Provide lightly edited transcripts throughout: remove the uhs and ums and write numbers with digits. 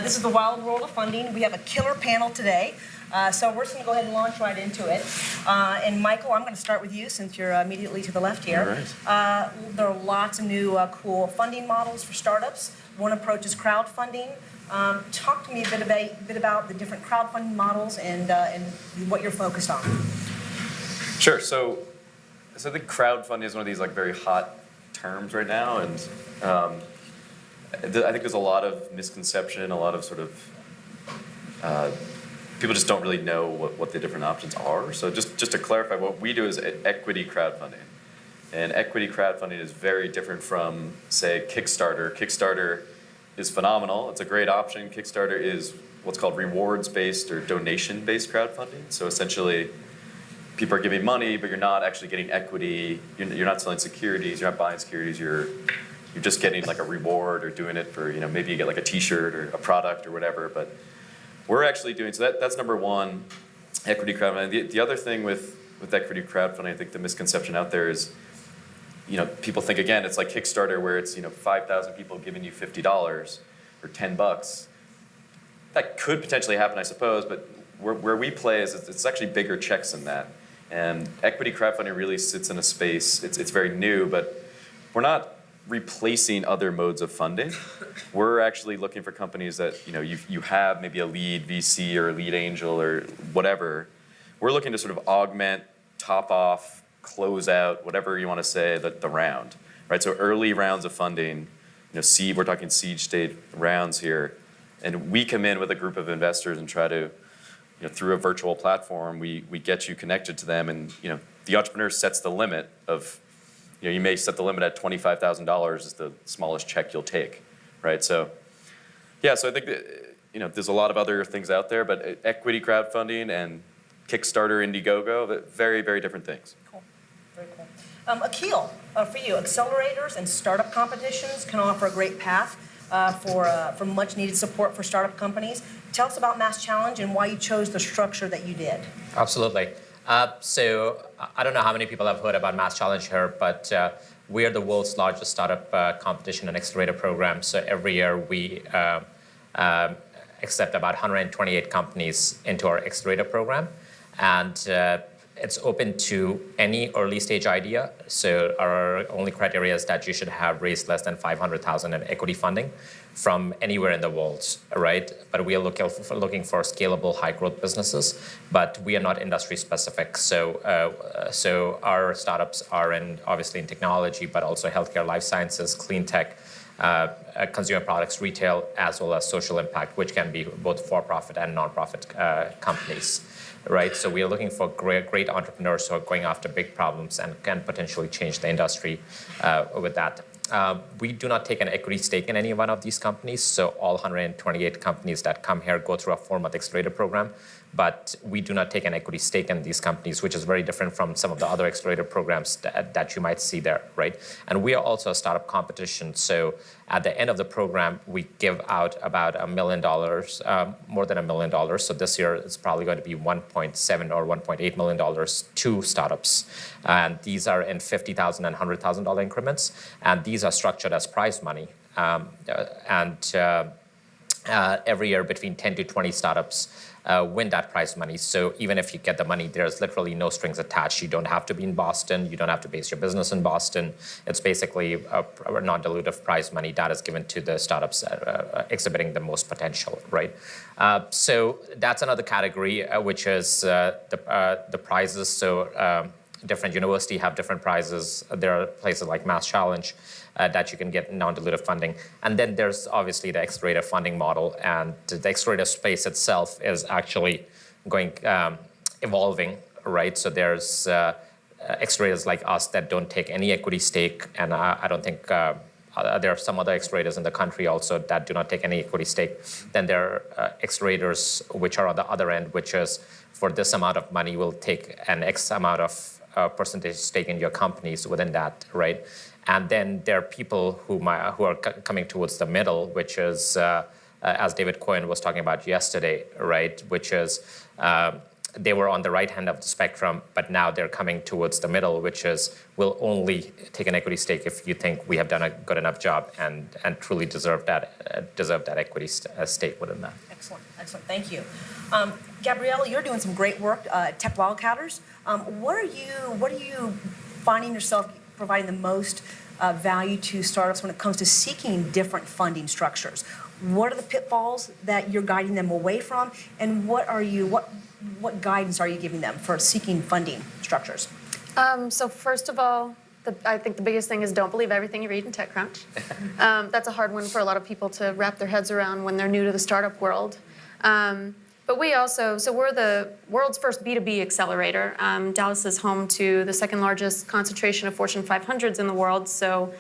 This is the wild world of funding. We have a killer panel today. So we're just going to go ahead and launch right into it. And Michael, I'm going to start with you since you're immediately to the left here. All right. There are lots of new cool funding models for startups. One approach is crowdfunding. Talk to me a bit about the different crowdfunding models and what you're focused on. Sure. So I think crowdfunding is one of these very hot terms right now, and I think there's a lot of misconception, a lot of sort of people just don't really know what the different options are. So just to clarify, what we do is equity crowdfunding, and equity crowdfunding is very different from, say, Kickstarter. Kickstarter is phenomenal. It's a great option. Kickstarter is what's called rewards-based or donation-based crowdfunding. So essentially, people are giving money, but you're not actually getting equity. You're not selling securities. You're not buying securities. You're just getting a reward or doing it for, maybe you get a T-shirt or a product or whatever. But we're actually doing, so that's number one, equity crowdfunding. The other thing with equity crowdfunding, I think the misconception out there is, people think, again, it's like Kickstarter where it's 5,000 people giving you $50 or $10. That could potentially happen, I suppose, but where we play is it's actually bigger checks than that. And equity crowdfunding really sits in a space, it's very new, but we're not replacing other modes of funding. We're actually looking for companies that you have maybe a lead VC or a lead angel or whatever. We're looking to sort of augment, top off, close out, whatever you want to say, the round, right? So early rounds of funding, seed, we're talking seed stage rounds here, and we come in with a group of investors and try to, through a virtual platform, we get you connected to them, and the entrepreneur sets the limit of, you may set the limit at $25,000 is the smallest check you'll take, right? So, yeah, so I think that, there's a lot of other things out there, but equity crowdfunding and Kickstarter, Indiegogo, very, very different things. Cool, very cool. Akhil, for you, accelerators and startup competitions can offer a great path for much needed support for startup companies. Tell us about MassChallenge and why you chose the structure that you did. Absolutely. So I don't know how many people have heard about MassChallenge here, but we are the world's largest startup competition and accelerator program. So every year we accept about 128 companies into our accelerator program. And it's open to any early stage idea. So our only criteria is that you should have raised less than $500,000 in equity funding from anywhere in the world, right? But we are looking for scalable, high growth businesses, but we are not industry specific. So our startups are obviously in technology, but also healthcare, life sciences, clean tech, consumer products, retail, as well as social impact, which can be both for-profit and non-profit companies. Right, so we are looking for great entrepreneurs who are going after big problems and can potentially change the industry with that. We do not take an equity stake in any one of these companies, so all 128 companies that come here go through a 4-month accelerator program, but we do not take an equity stake in these companies, which is very different from some of the other accelerator programs that you might see there, right? And we are also a startup competition, so at the end of the program, we give out about $1 million, more than $1 million. So this year, it's probably going to be $1.7 or $1.8 million to startups. And these are in $50,000 and $100,000 increments. And these are structured as prize money. Every year, between 10 to 20 startups win that prize money. So even if you get the money, there's literally no strings attached. You don't have to be in Boston. You don't have to base your business in Boston. It's basically a non-dilutive prize money that is given to the startups exhibiting the most potential, right? So that's another category, which is the prizes. So different universities have different prizes. There are places like MassChallenge that you can get non-dilutive funding. And then there's obviously the accelerator funding model, and the accelerator space itself is actually evolving, right? So there's accelerators like us that don't take any equity stake, and I don't think there are some other accelerators in the country also that do not take any equity stake. Then there are accelerators which are on the other end, which is for this amount of money, we'll take an X amount of percentage stake in your companies within that, right? And then there are people who are coming towards the middle, which is, as David Cohen was talking about yesterday, right? Which is they were on the right hand of the spectrum, but now they're coming towards the middle, which is we'll only take an equity stake if you think we have done a good enough job and truly deserve that equity stake within that. Excellent, excellent, thank you. Gabriella, you're doing some great work at Tech Wildcatters. What are you finding yourself providing the most value to startups when it comes to seeking different funding structures? What are the pitfalls that you're guiding them away from, and what guidance are you giving them for seeking funding structures? So first of all, I think the biggest thing is don't believe everything you read in TechCrunch. That's a hard one for a lot of people to wrap their heads around when they're new to the startup world. But we're the world's first B2B accelerator. Dallas is home to the second largest concentration of Fortune 500s in the world, so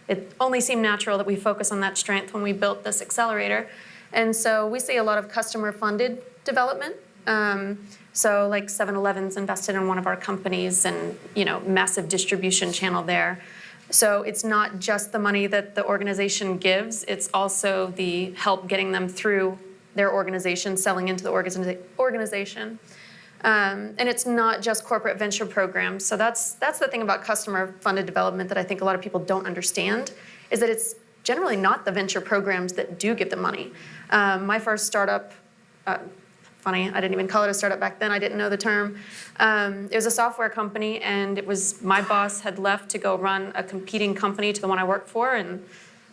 it only seemed natural that we focus on that strength when we built this accelerator. And so we see a lot of customer-funded development. So like 7-Eleven's invested in one of our companies and, massive distribution channel there. So it's not just the money that the organization gives, it's also the help getting them through their organization, selling into the organization. And it's not just corporate venture programs. So that's the thing about customer-funded development that I think a lot of people don't understand, is that it's generally not the venture programs that do give the money. My first startup, funny, I didn't even call it a startup back then, I didn't know the term. It was a software company, and it was my boss had left to go run a competing company to the one I worked for, and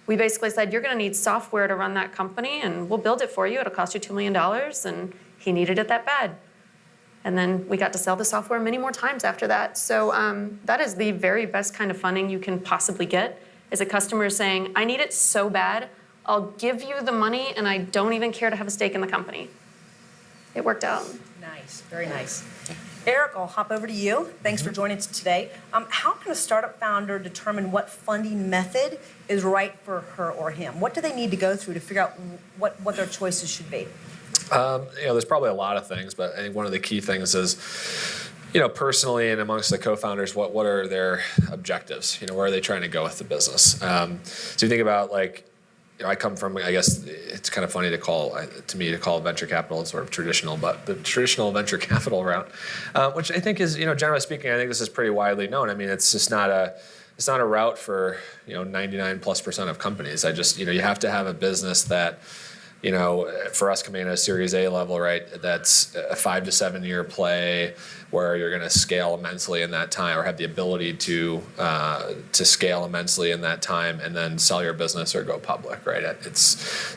we basically said, you're gonna need software to run that company, and we'll build it for you, it'll cost you $2 million, and he needed it that bad. And then we got to sell the software many more times after that. So that is the very best kind of funding you can possibly get, is a customer saying, I need it so bad, I'll give you the money, and I don't even care to have a stake in the company. It worked out. Nice, very nice. Eric, I'll hop over to you. Thanks for joining us today. How can a startup founder determine what funding method is right for her or him? What do they need to go through to figure out what their choices should be? There's probably a lot of things, but I think one of the key things is, personally and amongst the co-founders, what are their objectives? Where are they trying to go with the business? So you think about I come from, I guess it's kind of funny to call venture capital sort of traditional, but the traditional venture capital route, which I think is, generally speaking, I think this is pretty widely known. I mean, it's just not a route for 99+% of companies. You have to have a business that, for us coming in at a Series A level, right, that's a 5 to 7 year play where you're going to scale immensely in that time, or have the ability to scale immensely in that time, and then sell your business or go public, right? It's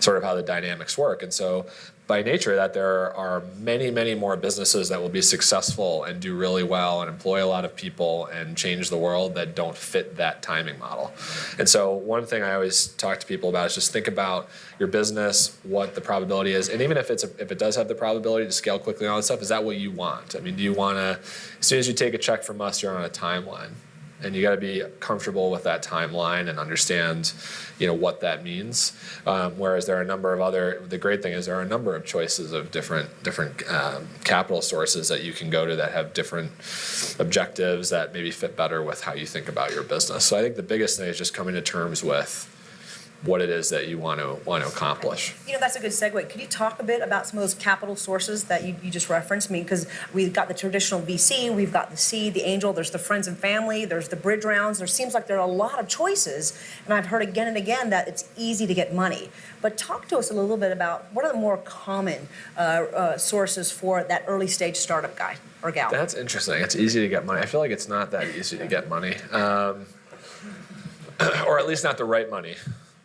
sort of how the dynamics work. And so by nature of that, there are many, many more businesses that will be successful and do really well and employ a lot of people and change the world that don't fit that timing model. And so one thing I always talk to people about is just think about your business, what the probability is, and even if it does have the probability to scale quickly and all that stuff, is that what you want? I mean, do you want to, as soon as you take a check from us, you're on a timeline. And you got to be comfortable with that timeline and understand, what that means. Whereas there are a number of the great thing is there are a number of choices of different capital sources that you can go to that have different objectives that maybe fit better with how you think about your business. So I think the biggest thing is just coming to terms with what it is that you want to accomplish. That's a good segue. Could you talk a bit about some of those capital sources that you just referenced? I mean, because we've got the traditional VC, we've got the seed, the angel, there's the friends and family, there's the bridge rounds. There seems like there are a lot of choices, and I've heard again and again that it's easy to get money. But talk to us a little bit about what are the more common sources for that early stage startup guy or gal? That's interesting. It's easy to get money. I feel like it's not that easy to get money, or at least not the right money.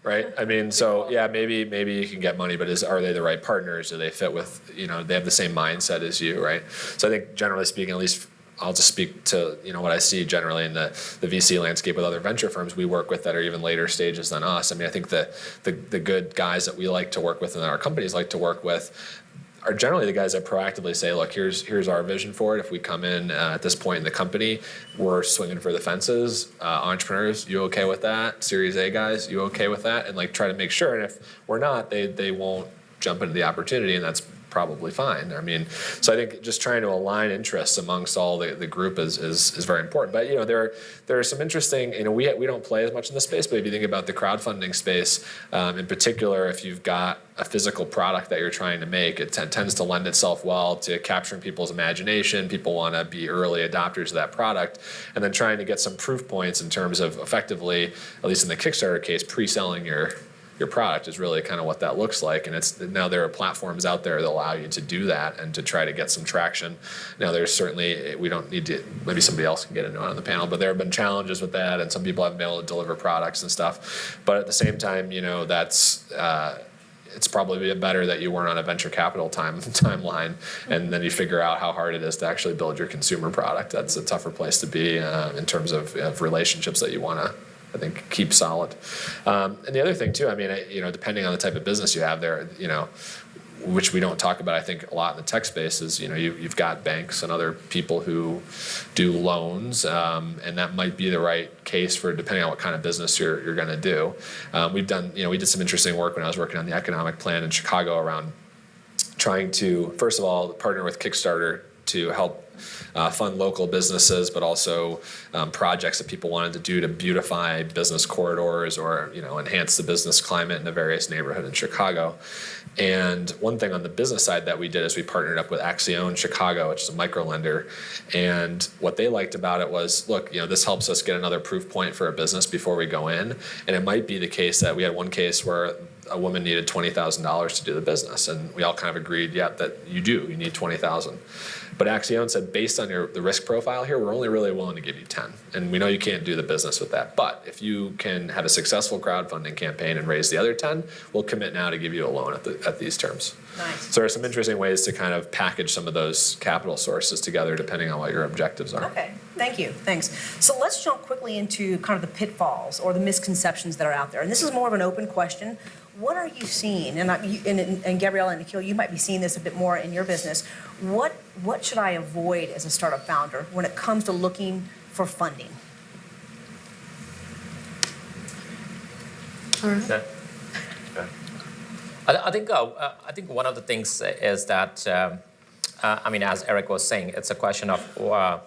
Right. I mean, so yeah, maybe you can get money, but are they the right partners? Do they fit with, they have the same mindset as you, right? So I think generally speaking, at least I'll just speak to, what I see generally in the VC landscape with other venture firms we work with that are even later stages than us. I mean, I think the good guys that we like to work with and that our companies like to work with are generally the guys that proactively say, look, here's our vision for it. If we come in at this point in the company, we're swinging for the fences. Entrepreneurs, you okay with that? Series A guys, you okay with that? And try to make sure. And if we're not, they won't jump into the opportunity. And that's probably fine. I mean, so I think just trying to align interests amongst all the group is very important. But there are some interesting, we don't play as much in this space, but if you think about the crowdfunding space, in particular, if you've got a physical product that you're trying to make, it tends to lend itself well to capturing people's imagination. People want to be early adopters of that product, and then trying to get some proof points in terms of effectively, at least in the Kickstarter case, pre-selling your product is really kind of what that looks like. And now there are platforms out there that allow you to do that and to try to get some traction. Now there's certainly, we don't need to, maybe somebody else can get into it on the panel, but there have been challenges with that, and some people haven't been able to deliver products and stuff. But at the same time, that's, it's probably better that you weren't on a venture capital timeline, and then you figure out how hard it is to actually build your consumer product. That's a tougher place to be in terms of relationships that you want to, I think, keep solid. And the other thing too, depending on the type of business you have there, which we don't talk about, I think, a lot in the tech space, is you've got banks and other people who do loans, and that might be the right case for depending on what kind of business you're going to do. We did some interesting work when I was working on the economic plan in Chicago around trying to, first of all, partner with Kickstarter to help fund local businesses, but also projects that people wanted to do to beautify business corridors or enhance the business climate in a various neighborhood in Chicago. And one thing on the business side that we did is we partnered up with Axion Chicago, which is a microlender. And what they liked about it was, look, this helps us get another proof point for a business before we go in. And it might be the case that we had one case where a woman needed $20,000 to do the business, and we all kind of agreed, that you need $20,000. But Axion said, based on the risk profile here, we're only really willing to give you 10. And we know you can't do the business with that. But if you can have a successful crowdfunding campaign and raise the other 10, we'll commit now to give you a loan at these terms. Nice. So there are some interesting ways to kind of package some of those capital sources together depending on what your objectives are. Okay, thank you, thanks. So let's jump quickly into kind of the pitfalls or the misconceptions that are out there. And this is more of an open question. What are you seeing? And Gabriella and Akhil, you might be seeing this a bit more in your business. What should I avoid as a startup founder when it comes to looking for funding? All right. I think one of the things is that, as Eric was saying, it's a question of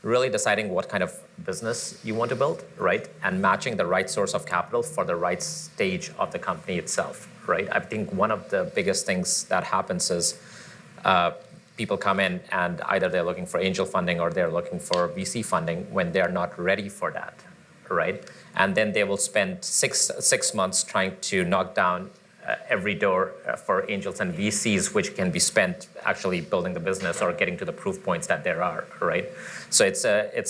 really deciding what kind of business you want to build, right? And matching the right source of capital for the right stage of the company itself, right? I think one of the biggest things that happens is people come in and either they're looking for angel funding or they're looking for VC funding when they're not ready for that, right? And then they will spend six months trying to knock down every door for angels and VCs, which can be spent actually building the business or getting to the proof points that there are, right? So it's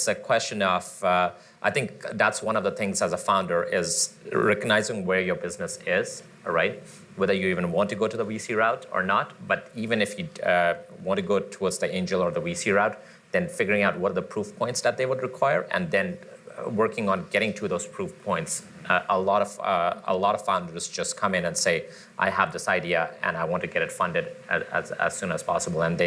a question of, I think that's one of the things as a founder is recognizing where your business is, right? Whether you even want to go to the VC route or not, but even if you want to go towards the angel or the VC route, then figuring out what are the proof points that they would require, and then working on getting to those proof points. A lot of founders just come in and say, I have this idea and I want to get it funded as soon as possible. And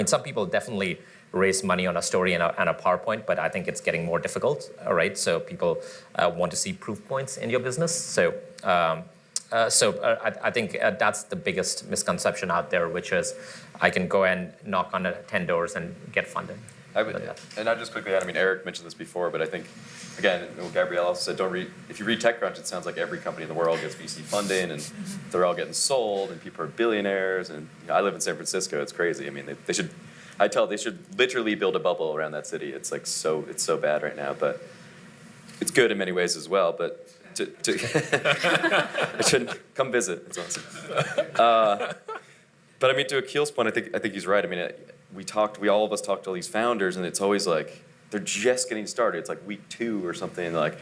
some people definitely raise money on a story and a PowerPoint, but I think it's getting more difficult, right? So people want to see proof points in your business. So I think that's the biggest misconception out there, which is I can go and knock on 10 doors and get funded. And I just quickly add, Eric mentioned this before, but I think, again, Gabriella said, if you read TechCrunch, it sounds like every company in the world gets VC funding and they're all getting sold and people are billionaires. And I live in San Francisco, it's crazy. They should literally build a bubble around that city. It's so bad right now, but it's good in many ways as well. But it shouldn't come visit. It's awesome. But to Akhil's point, I think he's right. We all of us talked to all these founders, and it's always like they're just getting started. It's like week 2 or something. Like,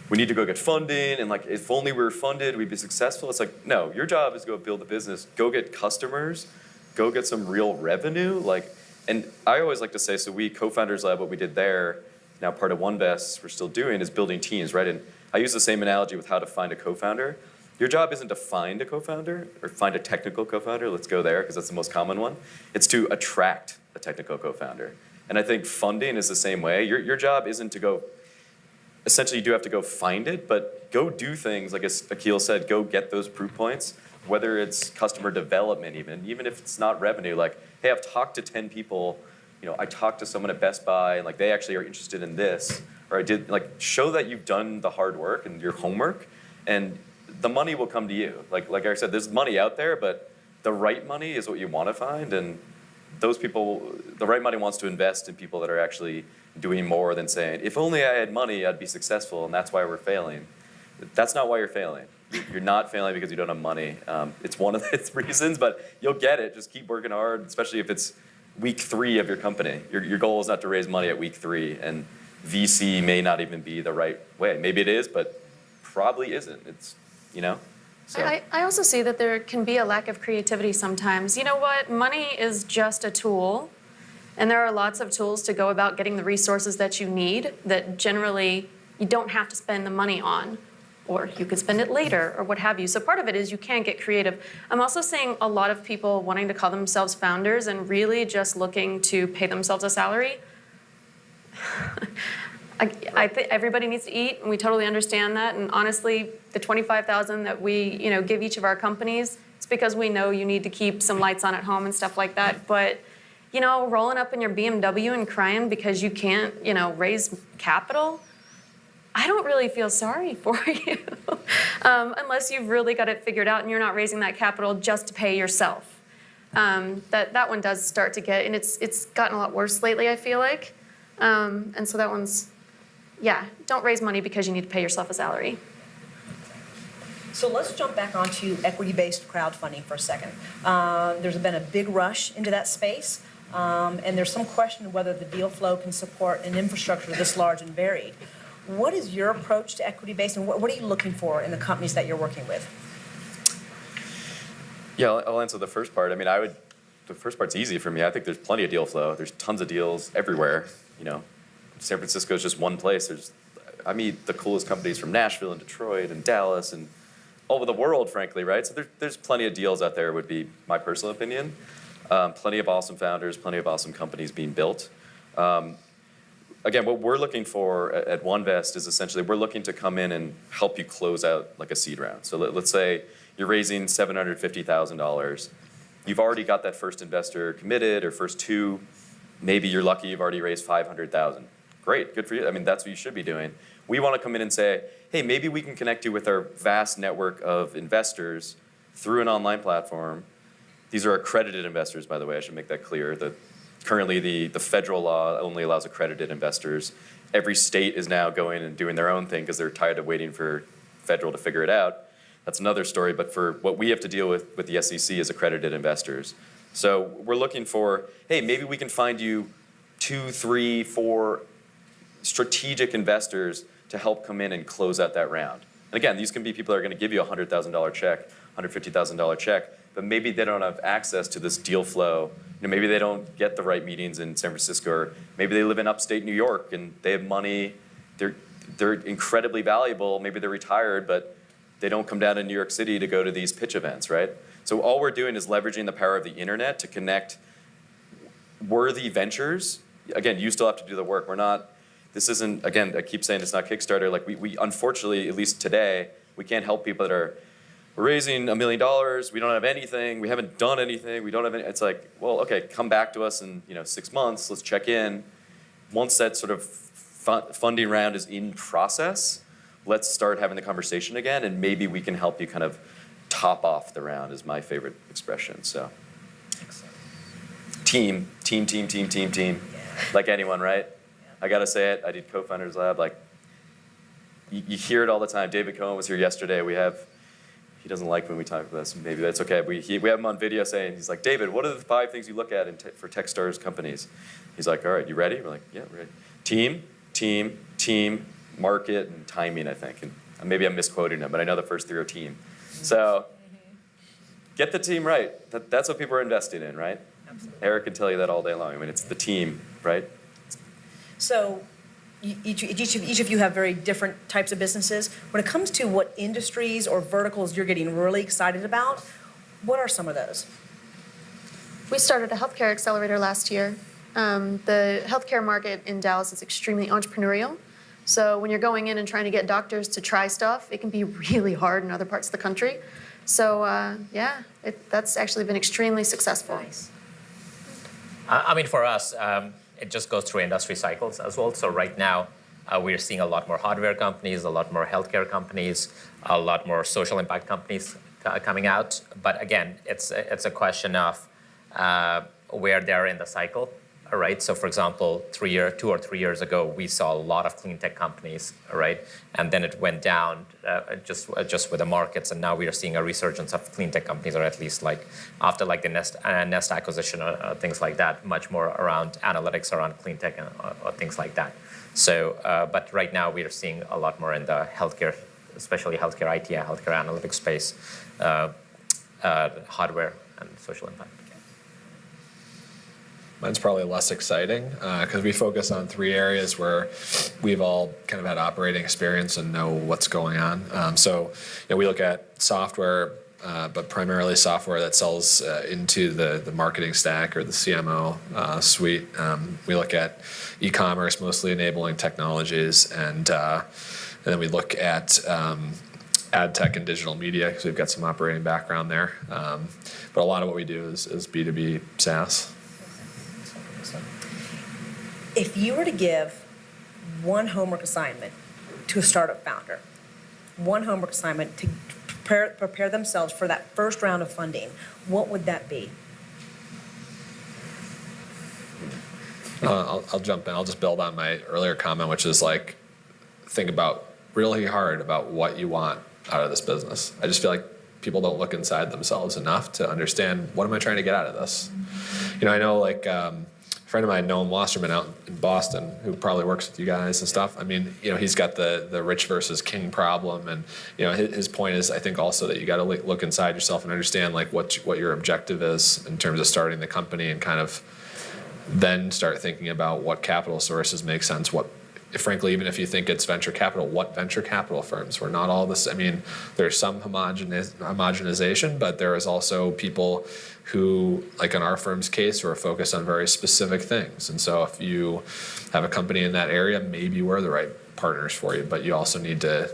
we need to go get funding, and if only we were funded, we'd be successful. It's like, no, your job is to go build a business, go get customers, go get some real revenue. And I always like to say, so we Co-Founders Lab, what we did there, now part of OneVest, we're still doing, is building teams, right? And I use the same analogy with how to find a co-founder. Your job isn't to find a co-founder or find a technical co-founder. Let's go there because that's the most common one. It's to attract a technical co-founder. And I think funding is the same way. Your job isn't to go, essentially you do have to go find it, but go do things, like as Akhil said, go get those proof points. whether it's customer development even if it's not revenue, like, hey, I've talked to 10 people, I talked to someone at Best Buy, and like they actually are interested in this, or I did, like, show that you've done the hard work and your homework, and the money will come to you. Like I said, there's money out there, but the right money is what you want to find, and those people, the right money wants to invest in people that are actually doing more than saying, if only I had money, I'd be successful, and that's why we're failing. That's not why you're failing. You're not failing because you don't have money. It's one of the reasons, but you'll get it. Just keep working hard, especially if it's week 3 of your company. Your goal is not to raise money at week 3, and VC may not even be the right way. Maybe it is, but probably isn't. It's, So. I also see that there can be a lack of creativity sometimes. You know what? Money is just a tool, and there are lots of tools to go about getting the resources that you need that generally you don't have to spend the money on, or you could spend it later, or what have you. So part of it is you can get creative. I'm also seeing a lot of people wanting to call themselves founders and really just looking to pay themselves a salary. I think everybody needs to eat, and we totally understand that. And honestly, the $25,000 that we, give each of our companies, it's because we know you need to keep some lights on at home and stuff like that. But, rolling up in your BMW and crying because you can't, raise capital, I don't really feel sorry for you, unless you've really got it figured out and you're not raising that capital just to pay yourself. That one does start to get, and it's gotten a lot worse lately, I feel like. And so that one's. Yeah, don't raise money because you need to pay yourself a salary. So let's jump back onto equity-based crowdfunding for a second. There's been a big rush into that space, and there's some question whether the deal flow can support an infrastructure this large and varied. What is your approach to equity-based, and what are you looking for in the companies that you're working with? Yeah, I'll answer the first part. The first part's easy for me. I think there's plenty of deal flow. There's tons of deals everywhere, San Francisco is just one place. I meet the coolest companies from Nashville and Detroit and Dallas and all over the world, frankly, right? So there's plenty of deals out there, would be my personal opinion. Plenty of awesome founders, plenty of awesome companies being built. Again, what we're looking for at OneVest is essentially we're looking to come in and help you close out like a seed round. So let's say you're raising $750,000. You've already got that first investor committed, or first 2. Maybe you're lucky you've already raised $500,000. Great, good for you. That's what you should be doing. We want to come in and say, hey, maybe we can connect you with our vast network of investors through an online platform. These are accredited investors, by the way. I should make that clear. Currently, the federal law only allows accredited investors. Every state is now going and doing their own thing because they're tired of waiting for federal to figure it out. That's another story. But for what we have to deal with the SEC is accredited investors. So we're looking for, hey, maybe we can find you 2, 3, 4 strategic investors to help come in and close out that round. And again, these can be people that are going to give you a $100,000 check, $150,000 check, but maybe they don't have access to this deal flow. Maybe they don't get the right meetings in San Francisco, or maybe they live in upstate New York and they have money. They're incredibly valuable. Maybe they're retired, but they don't come down to New York City to go to these pitch events, right? So all we're doing is leveraging the power of the internet to connect worthy ventures. Again, you still have to do the work. This isn't, again, I keep saying it's not Kickstarter. Like we unfortunately, at least today, we can't help people that we're raising $1 million, we don't have anything, we haven't done anything, we don't have any, it's like, well, okay, come back to us in 6 months, let's check in. Once that sort of funding round is in process, let's start having the conversation again, and maybe we can help you kind of top off the round is my favorite expression, so. Team. Yeah. Like anyone, right? I gotta say it, I did Co-Founders Lab, like, you hear it all the time. David Cohen was here yesterday. He doesn't like when we talk about this, maybe that's okay. We have him on video saying, he's like, David, what are the 5 things you look at for Techstars companies? He's like, all right, you ready? We're like, yeah, we're ready. Team, market, and timing, I think. And maybe I'm misquoting him, but I know the first 3 are team. So get the team right. That's what people are investing in, right? Absolutely. Eric can tell you that all day long. It's the team, right? So each of you have very different types of businesses. When it comes to what industries or verticals you're getting really excited about, what are some of those? We started a healthcare accelerator last year. The healthcare market in Dallas is extremely entrepreneurial. So when you're going in and trying to get doctors to try stuff, it can be really hard in other parts of the country. So yeah, that's actually been extremely successful. Nice. I mean, for us, it just goes through industry cycles as well. So right now, we're seeing a lot more hardware companies, a lot more healthcare companies, a lot more social impact companies coming out. But again, it's a question of where they're in the cycle. All right. So, for example, 2 or 3 years ago, we saw a lot of clean tech companies. All right, and then it went down just with the markets, and now we are seeing a resurgence of clean tech companies, or at least like after like the Nest acquisition or things like that, much more around analytics around clean tech or things like that. So, but right now we are seeing a lot more in the healthcare, especially healthcare IT and healthcare analytics space, hardware and social impact. Mine's probably less exciting because we focus on 3 areas where we've all kind of had operating experience and know what's going on. So we look at software, but primarily software that sells into the marketing stack or the CMO suite. We look at e-commerce, mostly enabling technologies, and then we look at ad tech and digital media because we've got some operating background there. But a lot of what we do is B2B SaaS. If you were to give one homework assignment to a startup founder, one homework assignment to prepare themselves for that first round of funding, what would that be? I'll jump in. I'll just build on my earlier comment, which is like, think about really hard about what you want out of this business. I just feel like people don't look inside themselves enough to understand, what am I trying to get out of this? I know like a friend of mine, Noam Wasserman out in Boston, who probably works with you guys and stuff. I mean, he's got the rich versus king problem, and his point is, I think also that you got to look inside yourself and understand like what your objective is in terms of starting the company, and kind of then start thinking about what capital sources make sense. Frankly, even if you think it's venture capital, what venture capital firms? We're not all this. I mean, there's some homogenization, but there is also people who, like in our firm's case, who are focused on very specific things. And so if you have a company in that area, maybe we're the right partners for you, but you also need to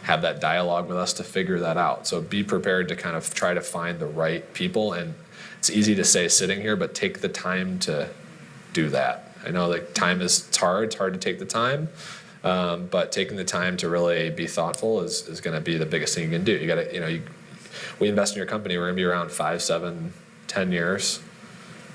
have that dialogue with us to figure that out. So be prepared to kind of try to find the right people. And it's easy to say sitting here, but take the time to do that. I know like it's hard to take the time, but taking the time to really be thoughtful is going to be the biggest thing you can do. You got to, we invest in your company, we're going to be around 5, 7, 10 years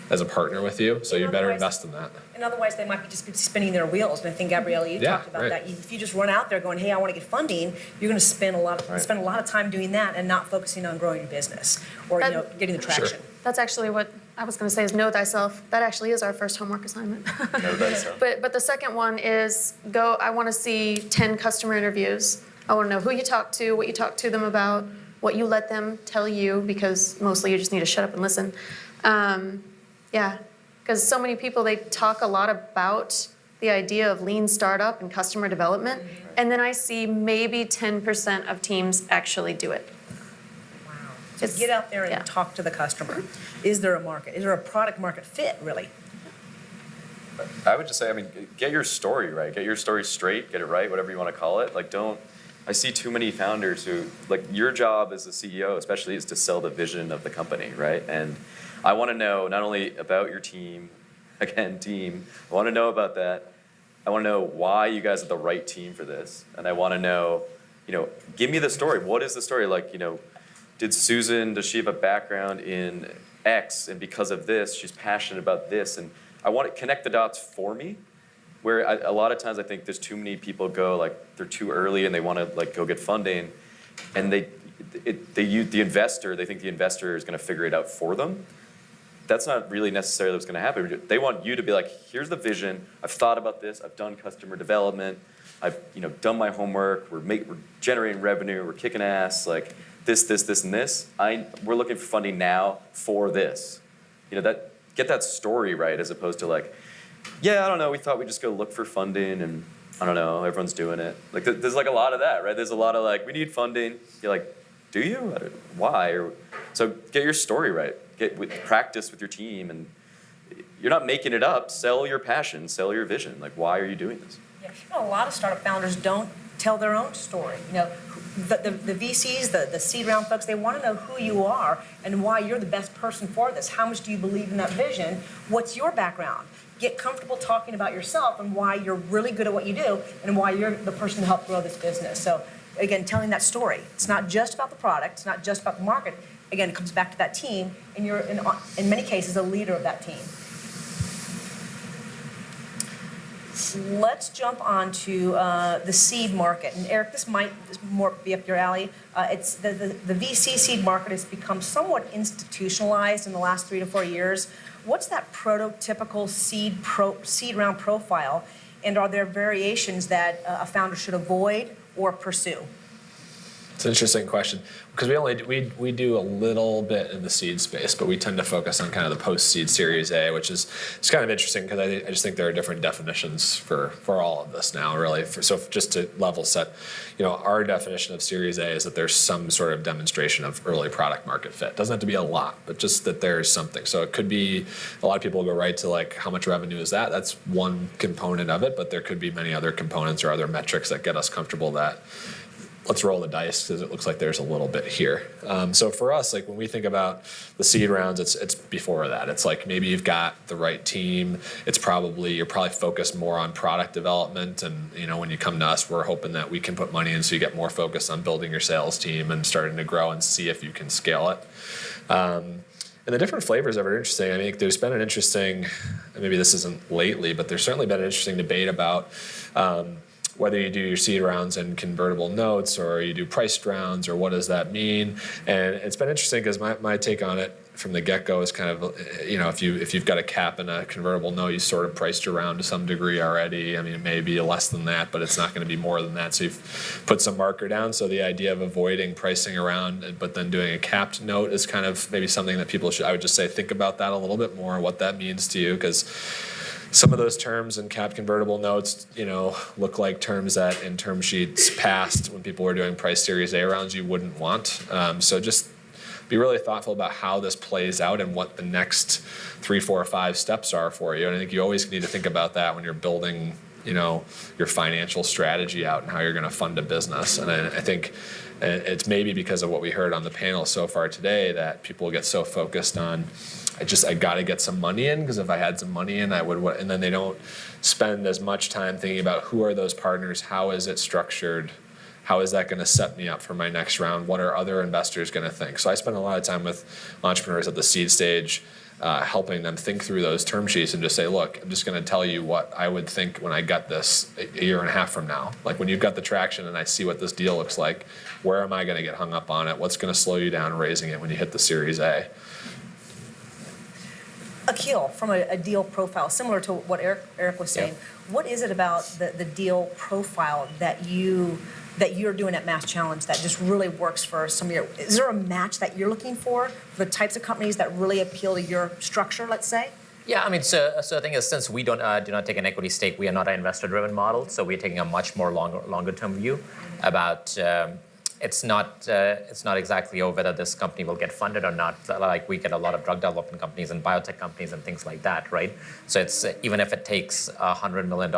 as a partner with you, so you better invest in that. And otherwise, they might be just spinning their wheels. And I think, Gabriella, you talked about that. If you just run out there going, hey, I want to get funding, you're going to spend a lot of time doing that and not focusing on growing your business or getting the traction. Sure. That's actually what I was going to say is know thyself. That actually is our first homework assignment. Know thyself. But the second one is I want to see 10 customer interviews. I want to know who you talk to, what you talk to them about, what you let them tell you, because mostly you just need to shut up and listen. Because so many people, they talk a lot about the idea of lean startup and customer development, and then I see maybe 10% of teams actually do it. Wow. So get out there and talk to the customer. Is there a market? Is there a product market fit, really? I would just say, get your story right. Get your story straight, get it right, whatever you want to call it. I see too many founders who, your job as a CEO especially is to sell the vision of the company, right? And I want to know not only about your team, I want to know about that. I want to know why you guys are the right team for this. And I want to know, give me the story. What is the story? Does she have a background in X, and because of this, she's passionate about this? And I want to connect the dots for me, where a lot of times I think there's too many people they're too early and they want to go get funding, and they think the investor is going to figure it out for them. That's not really necessarily what's going to happen. They want you to be like, here's the vision. I've thought about this. I've done customer development. I've done my homework. We're generating revenue. We're kicking ass. This, and this. We're looking for funding now for this. Get that story right, as opposed to I don't know. We thought we'd just go look for funding, and I don't know. Everyone's doing it. There's a lot of that, right? There's a lot of we need funding. You're like, do you? Why? So get your story right. Practice with your team, and you're not making it up. Sell your passion. Sell your vision. Why are you doing this? Yeah. A lot of startup founders don't tell their own story. The VCs, the seed round folks, they want to know who you are and why you're the best person for this. How much do you believe in that vision? What's your background? Get comfortable talking about yourself and why you're really good at what you do and why you're the person to help grow this business. So again, telling that story. It's not just about the product. It's not just about the market. Again, it comes back to that team, and you're, in many cases, a leader of that team. Let's jump on to the seed market. And Eric, this might more be up your alley. It's the VC seed market has become somewhat institutionalized in the last 3 to 4 years. What's that prototypical seed round profile? And are there variations that a founder should avoid or pursue? It's an interesting question because we do a little bit in the seed space, but we tend to focus on kind of the post-seed Series A, which is it's kind of interesting because I just think there are different definitions for all of this now, really. So just to level set, our definition of Series A is that there's some sort of demonstration of early product market fit. It doesn't have to be a lot, but just that there's something. So it could be a lot of people go right to like how much revenue is that? That's one component of it, but there could be many other components or other metrics that get us comfortable that let's roll the dice because it looks like there's a little bit here. So for us, like when we think about the seed rounds, it's before that. It's like maybe you've got the right team. You're probably focused more on product development, and when you come to us, we're hoping that we can put money in so you get more focused on building your sales team and starting to grow and see if you can scale it. And the different flavors of it are interesting. I mean, there's been an interesting, maybe this isn't lately, but there's certainly been an interesting debate about whether you do your seed rounds in convertible notes or you do priced rounds, or what does that mean? And it's been interesting because my take on it from the get-go is kind of, if you've got a cap in a convertible note, you sort of priced your round to some degree already. I mean, it may be less than that, but it's not going to be more than that. So you've put some marker down. So the idea of avoiding pricing around, but then doing a capped note is kind of maybe something that people should, I would just say, think about that a little bit more, what that means to you, because some of those terms in capped convertible notes, look like terms that in term sheets past when people were doing price Series A rounds you wouldn't want. So just be really thoughtful about how this plays out and what the next 3, 4, 5 steps are for you. And I think you always need to think about that when you're building, your financial strategy out and how you're going to fund a business. And I think it's maybe because of what we heard on the panel so far today that people get so focused on, I got to get some money in because if I had some money in, I would, and then they don't spend as much time thinking about who are those partners, how is it structured, how is that going to set me up for my next round, what are other investors going to think. So I spend a lot of time with entrepreneurs at the seed stage, helping them think through those term sheets and just say, look, I'm just going to tell you what I would think when I got this a year and a half from now. Like when you've got the traction and I see what this deal looks like, where am I going to get hung up on it? What's going to slow you down raising it when you hit the Series A? Akhil, from a deal profile, similar to what Eric was saying, what is it about the deal profile that you're doing at MassChallenge that just really works for some of your, is there a match that you're looking for the types of companies that really appeal to your structure, let's say? Yeah, I mean, so the thing is, since we do not take an equity stake, we are not an investor-driven model, so we're taking a much more longer-term view about. It's not exactly whether this company will get funded or not. Like we get a lot of drug development companies and biotech companies and things like that, right? So it's even if it takes $100 million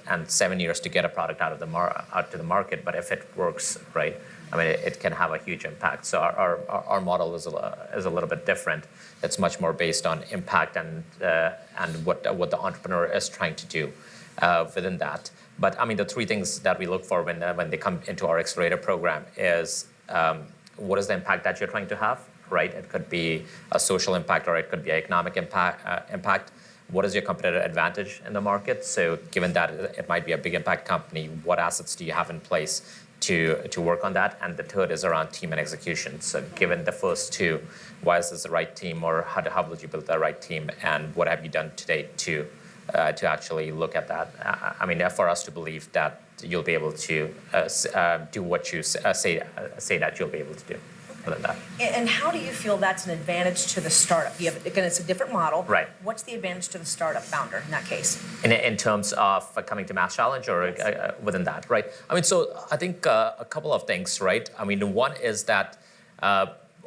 and 7 years to get a product out to the market, but if it works, right, I mean, it can have a huge impact. So our model is a little bit different. It's much more based on impact and what the entrepreneur is trying to do within that. But I mean, the 3 things that we look for when they come into our Accelerator program is what is the impact that you're trying to have, right? It could be a social impact or it could be an economic impact. What is your competitive advantage in the market? So given that it might be a big impact company, what assets do you have in place to work on that? And the third is around team and execution. So given the first 2, why is this the right team, or how will you build the right team, and what have you done today to actually look at that? I mean, for us to believe that you'll be able to do what you say that you'll be able to do. Other than that. And how do you feel that's an advantage to the startup? You have, again, it's a different model. Right. What's the advantage to the startup founder in that case? In terms of coming to MassChallenge or within that, right? I mean, so I think a couple of things, right? I mean, one is that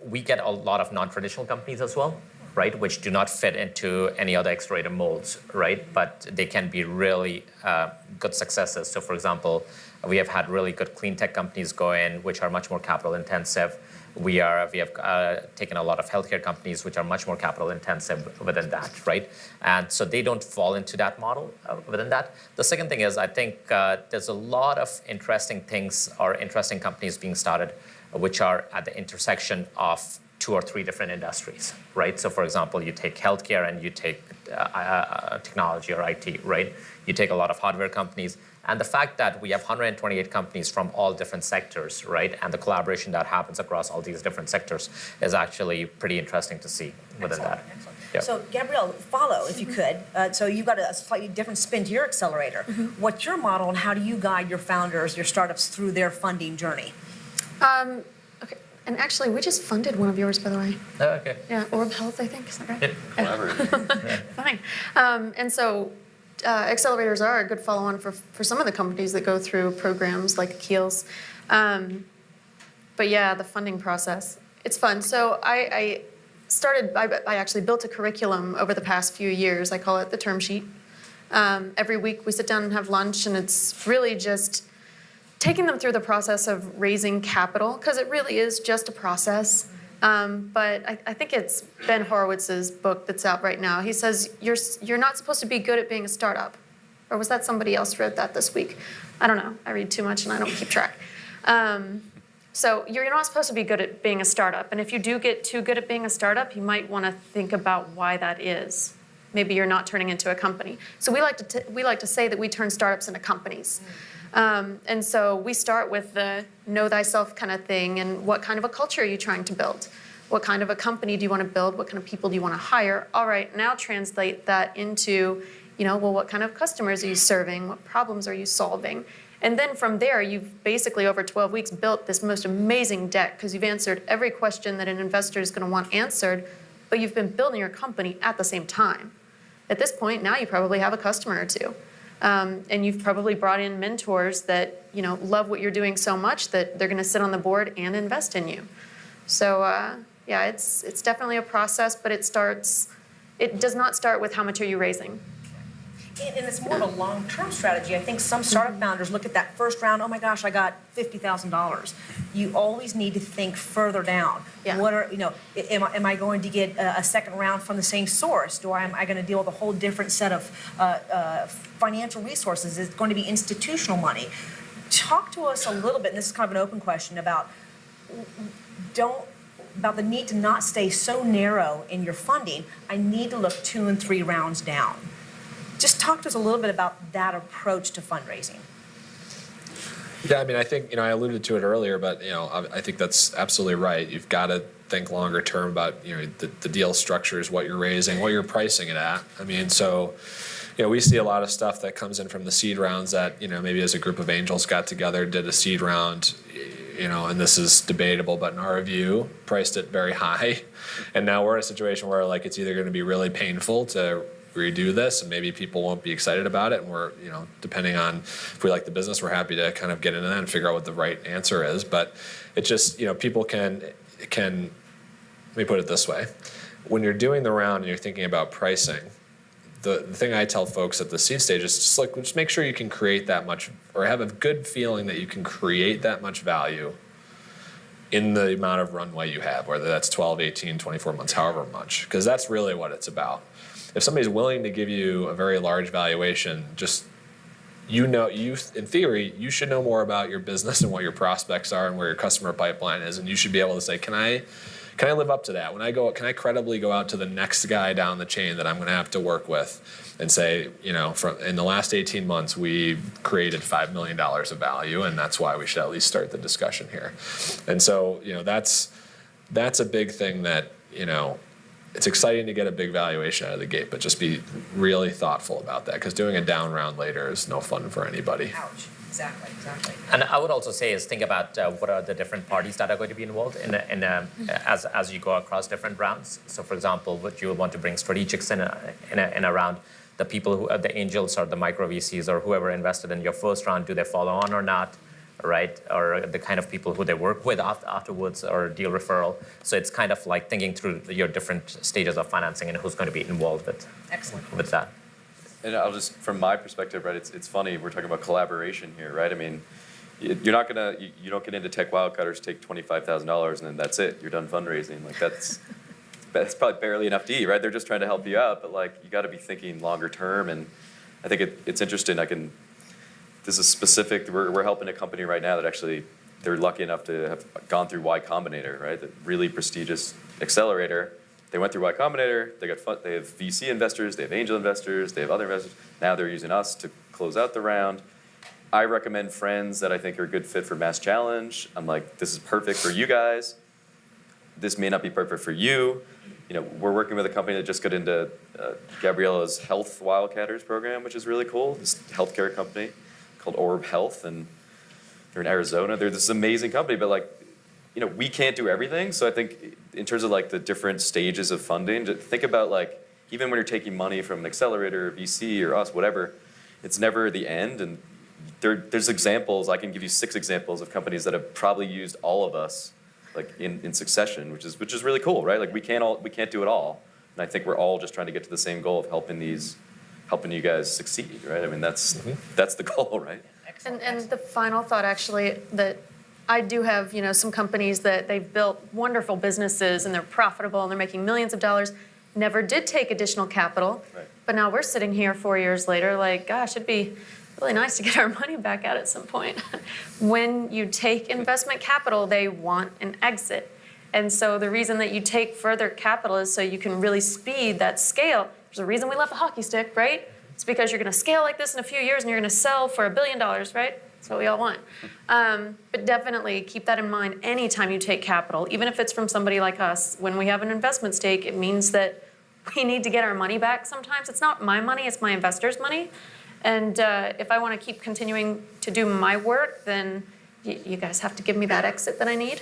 we get a lot of non-traditional companies as well, right, which do not fit into any other Accelerator molds, right? But they can be really good successes. So, for example, We have had really good clean tech companies go in, which are much more capital intensive. We have taken a lot of healthcare companies, which are much more capital intensive within that, right? And so they don't fall into that model within that. The second thing is, I think there's a lot of interesting things or interesting companies being started, which are at the intersection of 2 or 3 different industries, right? So for example, you take healthcare and you take technology or IT, right? You take a lot of hardware companies. And the fact that we have 128 companies from all different sectors, right? And the collaboration that happens across all these different sectors is actually pretty interesting to see within that. Excellent. Yeah. So Gabrielle, follow if you could. So you've got a slightly different spin to your accelerator. What's your model and how do you guide your founders, your startups through their funding journey? Okay, and actually, we just funded one of yours, by the way. Oh, okay. Yeah, Orb Health, I think, is that right? Yep. Collaborative. Fine. And so accelerators are a good follow-on for some of the companies that go through programs like Akhil's. But yeah, the funding process, it's fun. So I actually built a curriculum over the past few years. I call it the term sheet. Every week we sit down and have lunch, and it's really just taking them through the process of raising capital, because it really is just a process. But I think it's Ben Horowitz's book that's out right now. He says, you're not supposed to be good at being a startup. Or was that somebody else wrote that this week? I don't know. I read too much and I don't keep track. So you're not supposed to be good at being a startup. And if you do get too good at being a startup, you might want to think about why that is. Maybe you're not turning into a company. So we like to say that we turn startups into companies. And so we start with the know thyself kind of thing, and what kind of a culture are you trying to build? What kind of a company do you want to build? What kind of people do you want to hire? All right, now translate that into, well, what kind of customers are you serving? What problems are you solving? And then from there, you've basically over 12 weeks built this most amazing deck, because you've answered every question that an investor is going to want answered, but you've been building your company at the same time. At this point, now you probably have a customer or two. And you've probably brought in mentors that love what you're doing so much that they're going to sit on the board and invest in you. So yeah, it's definitely a process, but it does not start with how much are you raising. And it's more of a long-term strategy. I think some startup founders look at that first round, oh my gosh, I got $50,000. You always need to think further down. Yeah. What are, am I going to get a second round from the same source? Am I going to deal with a whole different set of financial resources? Is it going to be institutional money? Talk to us a little bit, and this is kind of an open question, about the need to not stay so narrow in your funding. I need to look 2 and 3 rounds down. Just talk to us a little bit about that approach to fundraising. Yeah, I mean, I think, I alluded to it earlier, but, I think that's absolutely right. You've got to think longer term about, the deal structures, what you're raising, what you're pricing it at. I mean, so, we see a lot of stuff that comes in from the seed rounds that, maybe as a group of angels got together, did a seed round, and this is debatable, but in our view, priced it very high. And now we're in a situation where, it's either going to be really painful to redo this, and maybe people won't be excited about it, and we're depending on if we like the business, we're happy to kind of get into that and figure out what the right answer is. But it's just people can let me put it this way: when you're doing the round and you're thinking about pricing, the thing I tell folks at the seed stage is just make sure you can create that much, or have a good feeling that you can create that much value in the amount of runway you have, whether that's 12, 18, 24 months, however much, because that's really what it's about. If somebody's willing to give you a very large valuation, just you in theory, you should know more about your business and what your prospects are and where your customer pipeline is, and you should be able to say, can I live up to that? Can I credibly go out to the next guy down the chain that I'm going to have to work with and say, in the last 18 months, we created $5 million of value, and that's why we should at least start the discussion here. And so, that's a big thing that, it's exciting to get a big valuation out of the gate, but just be really thoughtful about that, because doing a down round later is no fun for anybody. Ouch. Exactly. And I would also say is think about what are the different parties that are going to be involved as you go across different rounds. So, for example, what you will want to bring strategics in a round. The people who are the angels or the micro VCs or whoever invested in your first round, do they follow on or not? Right, or the kind of people who they work with afterwards, or deal referral. So it's kind of like thinking through your different stages of financing and who's going to be involved with that. And I'll just, from my perspective, right, it's funny, we're talking about collaboration here, right? I mean, you're not gonna, you don't get into tech wildcatters, take $25,000 and then that's it. You're done fundraising. Like that's probably barely enough to eat, right? They're just trying to help you out, but like you got to be thinking longer term. And I think it's interesting. This is specific. We're helping a company right now that actually they're lucky enough to have gone through Y Combinator, right? The really prestigious accelerator. They went through Y Combinator. They got they have VC investors. They have angel investors. They have other investors. Now they're using us to close out the round. I recommend friends that I think are a good fit for MassChallenge. I'm like, this is perfect for you guys. This may not be perfect for you. You know, we're working with a company that just got into Gabriela's Health Wildcatters program, which is really cool. This healthcare company called Orb Health, and they're in Arizona. They're this amazing company, but like, you know, we can't do everything. So I think in terms of like the different stages of funding, just think about like, even when you're taking money from an accelerator, or VC, or us, whatever, it's never the end. And there's examples, I can give you 6 examples of companies that have probably used all of us like in succession, which is really cool, right? Like we can't do it all. And I think we're all just trying to get to the same goal of helping you guys succeed, right? I mean, that's the goal, right? And the final thought, actually, that I do have, you know, some companies that they've built wonderful businesses and they're profitable and they're making millions of dollars, never did take additional capital, Right. but now we're sitting here 4 years later like, gosh, it'd be really nice to get our money back out at some point. When you take investment capital, they want an exit. And so the reason that you take further capital is so you can really speed that scale. There's a reason we love the hockey stick, right? It's because you're going to scale like this in a few years and you're going to sell for $1 billion, right? That's what we all want. But definitely keep that in mind anytime you take capital, even if it's from somebody like us. When we have an investment stake, it means that we need to get our money back sometimes. It's not my money, it's my investors' money. And if I want to keep continuing to do my work, then you guys have to give me that exit that I need.